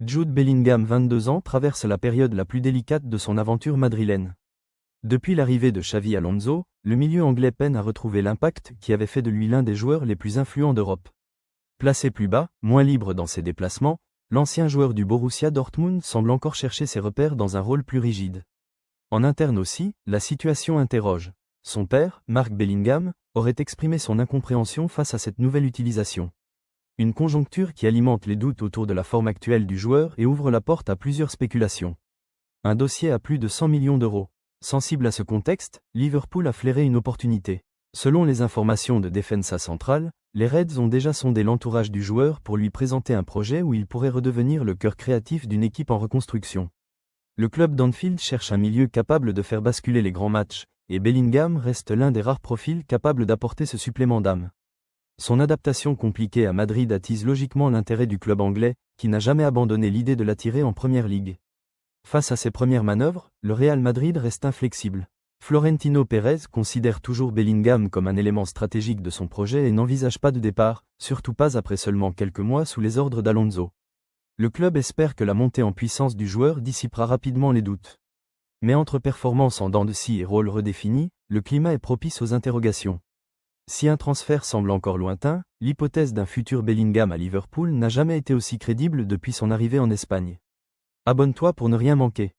Jude Bellingham, 22 ans, traverse la période la plus délicate de son aventure madrilène. Depuis l'arrivée de Xavi Alonso, le milieu anglais peine à retrouver l'impact qui avait fait de lui l'un des joueurs les plus influents d'Europe. Placé plus bas, moins libre dans ses déplacements, l'ancien joueur du Borussia Dortmund semble encore chercher ses repères dans un rôle plus rigide. En interne aussi, la situation interroge. Son père, Mark Bellingham, aurait exprimé son incompréhension face à cette nouvelle utilisation. Une conjoncture qui alimente les doutes autour de la forme actuelle du joueur et ouvre la porte à plusieurs spéculations. Un dossier à plus de 100 millions d'euros. Sensible à ce contexte, Liverpool a flairé une opportunité. Selon les informations de Defensa Central, les Reds ont déjà sondé l'entourage du joueur pour lui présenter un projet où il pourrait redevenir le cœur créatif d'une équipe en reconstruction. Le club d'Anfield cherche un milieu capable de faire basculer les grands matchs, et Bellingham reste l'un des rares profils capables d'apporter ce supplément d'âme. Son adaptation compliquée à Madrid attise logiquement l'intérêt du club anglais, qui n'a jamais abandonné l'idée de l'attirer en Première Ligue. Face à ses premières manœuvres, le Real Madrid reste inflexible. Florentino Pérez considère toujours Bellingham comme un élément stratégique de son projet et n'envisage pas de départ, surtout pas après seulement quelques mois sous les ordres d'Alonso. Le club espère que la montée en puissance du joueur dissipera rapidement les doutes. Mais entre performances en dents de scie et rôle redéfini, le climat est propice aux interrogations. Si un transfert semble encore lointain, l'hypothèse d'un futur Bellingham à Liverpool n'a jamais été aussi crédible depuis son arrivée en Espagne. Abonne-toi pour ne rien manquer.